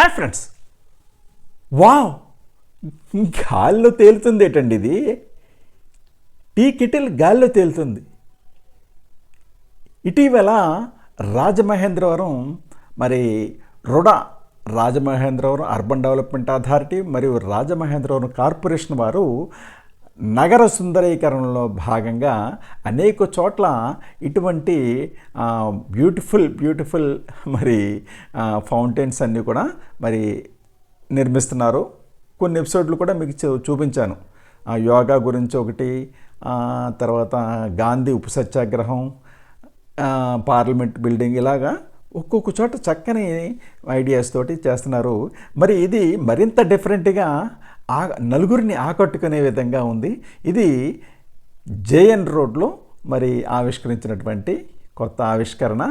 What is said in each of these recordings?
Hi friends, wow! గాల్లో తేలుతుంది ఏంటండి ఇది? టీ కెటిల్ గాల్లో తేలుతుంది. ఇటీవల రాజమహేంద్రవరం మరి RUDA Rajamahendravaram urban development authority మరియు రాజమహేంద్రవరం కార్పొరేషన్ వారు నగర సుందరీకరణలో భాగంగా అనేక చోట్ల ఇటువంటి బ్యూటిఫుల్ మరి ఫౌంటైన్స్ అన్నీ కూడా మరి నిర్మిస్తున్నారు. కొన్ని ఎపిసోడ్లు కూడా మీకు చూపించాను. యోగా గురించి ఒకటి, తర్వాత గాంధీ ఉప సత్యాగ్రహం, పార్లమెంట్ బిల్డింగ్, ఇలాగా ఒక్కొక్క చోట చక్కని ఐడియాస్ తోటి చేస్తున్నారు. మరి ఇది మరింత డిఫరెంట్గా నలుగురిని ఆకట్టుకునే విధంగా ఉంది. ఇది జేఎన్ రోడ్లో మరి ఆవిష్కరించినటువంటి కొత్త ఆవిష్కరణ.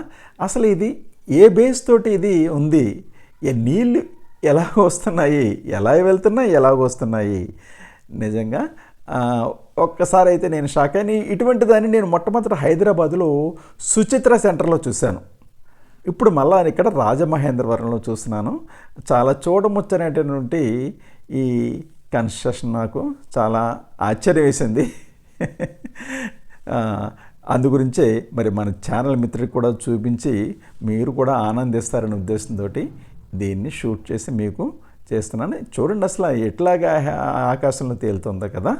అసలు ఇది ఏ బేస్ తోటి ఇది ఉంది, నీళ్ళు ఎలా వస్తున్నాయి, ఎలా వెళ్తున్నాయి, ఎలాగ వస్తున్నాయి, నిజంగా ఒక్కసారి అయితే నేను షాక్ అయిన. ఇటువంటి దాన్ని నేను మొట్టమొదటి హైదరాబాదులో సుచిత్ర సెంటర్లో చూశాను. ఇప్పుడు మళ్ళా ఇక్కడ రాజమహేంద్రవరంలో చూస్తున్నాను. చాలా చూడముచ్చనటువంటి ఈ కన్స్ట్రక్షన్ నాకు చాలా ఆశ్చర్యం వేసింది. అందు గురించే మరి మన ఛానల్ మిత్రుడికి కూడా చూపించి మీరు కూడా ఆనందిస్తారనే ఉద్దేశంతో దీన్ని షూట్ చేసి మీకు చేస్తున్నాను. చూడండి అసలు ఎట్లాగా ఆకాశంలో తేలుతుందో కదా.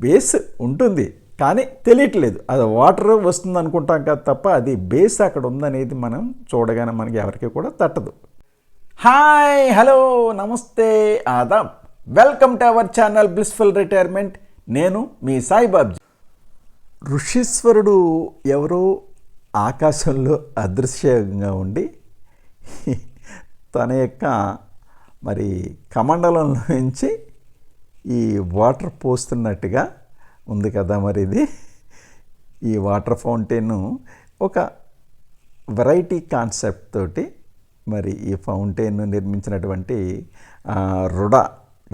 బేస్ ఉంటుంది కానీ తెలియట్లేదు, అది వాటర్ వస్తుంది అనుకుంటాం కదా తప్ప అది బేస్ అక్కడ ఉందనేది మనం చూడగానే మనకి ఎవరికి కూడా తట్టదు. Hi, hello, namaste, adaab, welcome to our channel blissful retirement. నేను మీ సాయిబాబ్జీ. ఋషీశ్వరుడు ఎవరో ఆకాశంలో అదృశ్యంగా ఉండి తన యొక్క మరి కమండలంలో నుంచి ఈ వాటర్ పోస్తున్నట్టుగా ఉంది కదా. మరి ఇది ఈ వాటర్ ఫౌంటైన్ ఒక వెరైటీ కాన్సెప్ట్ తోటి మరి ఈ ఫౌంటైన్ నిర్మించినటువంటి RUDA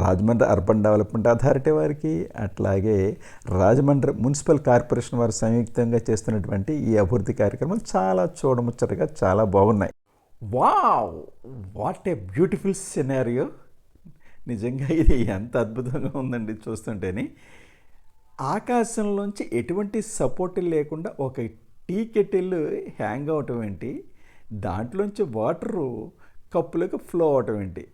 Rajahmundry urban development authority వారికి, అట్లాగే రాజమండ్రి మున్సిపల్ కార్పొరేషన్ వారు సంయుక్తంగా చేస్తున్నటువంటి ఈ అభివృద్ధి కార్యక్రమాలు చాలా చూడముచ్చటగా చాలా బాగున్నాయి. Wow, what a beautiful scenario. నిజంగా ఇది ఎంత అద్భుతంగా ఉందండి చూస్తుంటేనే. ఆకాశంలోంచి ఎటువంటి సపోర్ట్ లేకుండా ఒక టీ కెటిల్ హ్యాంగ్ అవటం ఏంటి, దాంట్లోంచి వాటరు కప్పులకు ఫ్లో అవటం ఏంటి,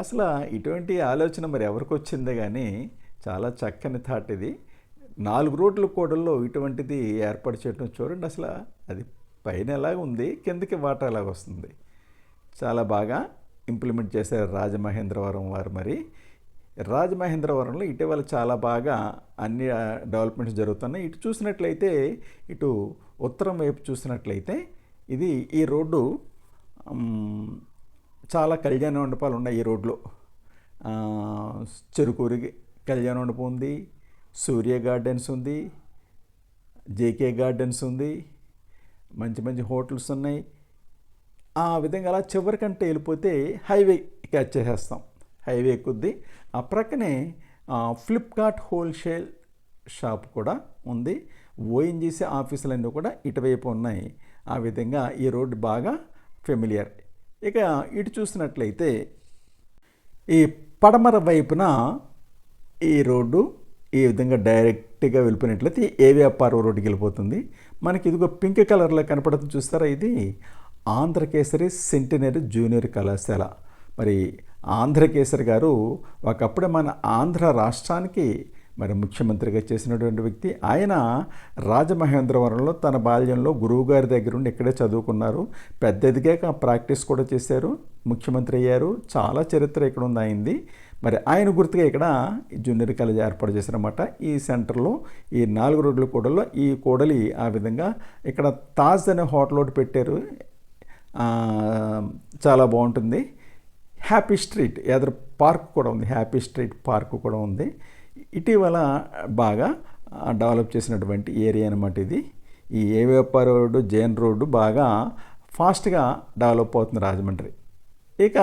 అసలు ఇటువంటి ఆలోచన మరి ఎవరికి వచ్చిందే కానీ చాలా చక్కని థాట్ ఇది. 4 రోడ్ల కూడల్లో ఇటువంటిది ఏర్పాటు చేయడం చూడండి. అసలు అది పైన ఎలాగ ఉంది, కిందకి వాటర్ ఎలాగ వస్తుంది, చాలా బాగా ఇంప్లిమెంట్ చేశారు రాజమహేంద్రవరం వారు. మరి రాజమహేంద్రవరంలో ఇటీవల చాలా బాగా అన్ని డెవలప్మెంట్స్ జరుగుతున్నాయి. ఇటు చూసినట్లయితే, ఇటు ఉత్తరం వైపు చూసినట్లయితే ఇది ఈ రోడ్డు చాలా కళ్యాణ మండపాలు ఉన్నాయి. ఈ రోడ్లో చెరుకూరి కళ్యాణ మండపం ఉంది, సూర్య గార్డెన్స్ ఉంది, జేకే గార్డెన్స్ ఉంది, మంచి మంచి హోటల్స్ ఉన్నాయి. ఆ విధంగా అలా చివరికంటే వెళ్ళిపోతే హైవే క్యాచ్ చేసేస్తాం. హైవే ఎక్కుద్ది. ఆ ప్రక్కనే ఫ్లిప్కార్ట్ హోల్సేల్ షాప్ కూడా ఉంది. ఓఎన్జీసీ ఆఫీసులన్నీ కూడా ఇటువైపు ఉన్నాయి. ఆ విధంగా ఈ రోడ్డు బాగా ఫెమిలియర్. ఇక ఇటు చూసినట్లయితే ఈ పడమర వైపున ఈ రోడ్డు ఈ విధంగా డైరెక్ట్గా వెళ్ళిపోయినట్లయితే ఏవిఆర్ రోడ్డుకి వెళ్ళిపోతుంది. మనకి ఇదిగో పింక్ కలర్లో కనపడుతుంది, చూస్తారా? ఇది ఆంధ్రకేసరి సెంటినరీ జూనియర్ కళాశాల. మరి ఆంధ్రకేసరి గారు ఒకప్పుడు మన ఆంధ్ర రాష్ట్రానికి మరి ముఖ్యమంత్రిగా చేసినటువంటి వ్యక్తి. ఆయన రాజమహేంద్రవరంలో తన బాల్యంలో గురువుగారి దగ్గర ఉండి ఇక్కడే చదువుకున్నారు. పెద్ద ఎదిగాక ప్రాక్టీస్ కూడా చేశారు, ముఖ్యమంత్రి అయ్యారు. చాలా చరిత్ర ఇక్కడ ఉంది అయింది. మరి ఆయన గుర్తుగా ఇక్కడ జూనియర్ కాలేజ్ ఏర్పాటు చేశారన్నమాట. ఈ సెంటర్లో ఈ 4 రోడ్ల కూడల్లో ఈ కూడలి ఆ విధంగా ఇక్కడ తాజ్ అనే హోటల్ ఒకటి పెట్టారు. చాలా బాగుంటుంది. హ్యాపీ స్ట్రీట్ ఎదర్ పార్క్ కూడా ఉంది, హ్యాపీ స్ట్రీట్ పార్క్ కూడా ఉంది. ఇటీవల బాగా డెవలప్ చేసినటువంటి ఏరియా అనమాట ఇది. ఈ ఏవిఆర్ రోడ్డు, జేఎన్ రోడ్డు బాగా ఫాస్ట్గా డెవలప్ అవుతుంది రాజమండ్రి. ఇక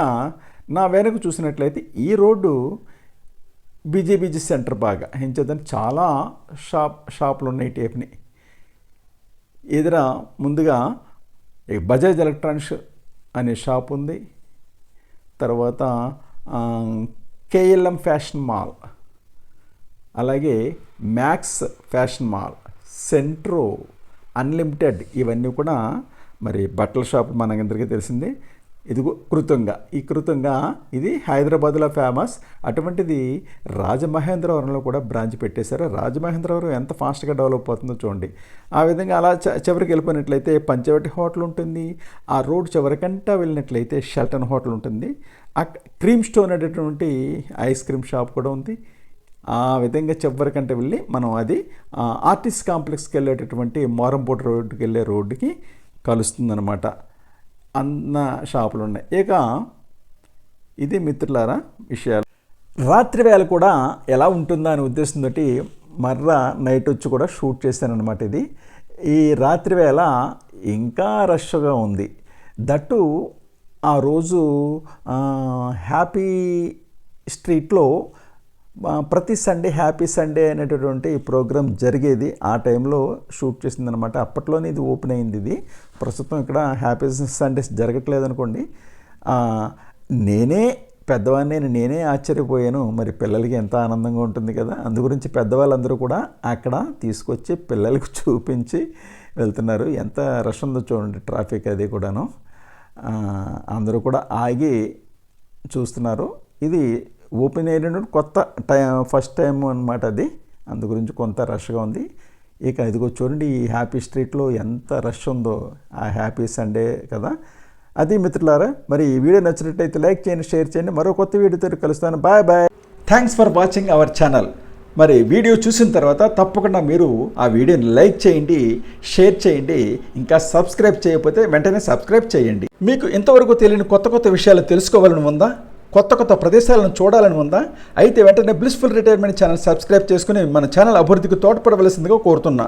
నా వెనక చూసినట్లయితే ఈ రోడ్డు బిజీ సెంటర్ బాగా ఎంచేదని చాలా షాపులు ఉన్నాయి టేప్ని. ముందుగా బజాజ్ ఎలక్ట్రానిక్స్ అనే షాప్ ఉంది. తర్వాత కేఎల్ఎం ఫ్యాషన్ మాల్, అలాగే max fashion mall, Centro, unlimited, ఇవన్నీ కూడా మరి బట్టల షాప్ మనందరికీ తెలిసిందే. ఇదిగో కృతంగ, ఈ కృతంగ ఇది హైదరాబాద్లో ఫేమస్. అటువంటిది రాజమహేంద్రవరంలో కూడా బ్రాంచ్ పెట్టేశారు. రాజమహేంద్రవరం ఎంత ఫాస్ట్గా డెవలప్ అవుతుందో చూడండి. ఆ విధంగా అలా చివరికి వెళ్ళిపోయినట్లయితే పంచవటి హోటల్ ఉంటుంది. ఆ రోడ్ చివరికంటా వెళ్ళినట్లయితే షెల్టన్ హోటల్ ఉంటుంది. క్రీమ్ స్టోన్ అనేటటువంటి ఐస్ క్రీమ్ షాప్ కూడా ఉంది. ఆ విధంగా చివరికంటే వెళ్ళి మనం అది ఆర్టిస్ట్ కాంప్లెక్స్కి వెళ్ళేటటువంటి మోరంపూట రోడ్డుకి వెళ్ళే రోడ్డుకి కలుస్తుందన్నమాట. అన్న షాపులు ఉన్నాయి. ఇక ఇది మిత్రులారా విషయాలు. రాత్రి వేళ కూడా ఎలా ఉంటుందా అనే ఉద్దేశంతో మర్రా నైట్ వచ్చి కూడా షూట్ చేశాను అనమాట. ఇది ఈ రాత్రి వేళ ఇంకా రష్గా ఉంది. దట్టు ఆ రోజు హ్యాపీ స్ట్రీట్లో ప్రతి సండే హ్యాపీ సండే అనేటటువంటి ప్రోగ్రాం జరిగేది. ఆ టైంలో షూట్ చేసిందనమాట. అప్పట్లోనే ఇది ఓపెన్ అయింది. ఇది ప్రస్తుతం ఇక్కడ హ్యాపీ సండేస్ జరగట్లేదు అనుకోండి. నేనే పెద్దవాడిని, నేనే ఆశ్చర్యపోయాను. మరి పిల్లలకి ఎంత ఆనందంగా ఉంటుంది కదా. అందుగురించి పెద్దవాళ్ళందరూ కూడా అక్కడ తీసుకొచ్చి పిల్లలకు చూపించి వెళ్తున్నారు. ఎంత రష్ ఉందో చూడండి, ట్రాఫిక్ అది కూడాను. అందరూ కూడా ఆగి చూస్తున్నారు. ఇది ఓపెన్ అయిన కొత్త ఫస్ట్ టైం అనమాట అది. అందు గురించి కొంత రష్గా ఉంది. ఇక ఇదిగో చూడండి, ఈ హ్యాపీ స్ట్రీట్లో ఎంత రష్ ఉందో. ఆ హ్యాపీ సండే కదా. అది మిత్రులారా, మరి ఈ వీడియో నచ్చినట్టయితే లైక్ చేయండి, షేర్ చేయండి. మరో కొత్త వీడియోతో కలుస్తాను. Bye bye. Thanks for watching our channel. మరి వీడియో చూసిన తర్వాత తప్పకుండా మీరు ఆ వీడియోని లైక్ చేయండి, షేర్ చేయండి. ఇంకా సబ్స్క్రైబ్ చేయకపోతే వెంటనే సబ్స్క్రైబ్ చేయండి. మీకు ఇంతవరకు తెలియని కొత్త కొత్త విషయాలు తెలుసుకోవాలని ఉందా? కొత్త కొత్త ప్రదేశాలను చూడాలని ఉందా? అయితే వెంటనే బ్లిస్ఫుల్ రిటైర్మెంట్ ఛానల్ సబ్స్క్రైబ్ చేసుకుని మన ఛానల్ అభివృద్ధికి తోడ్పడవలసిందిగా కోరుతున్నా.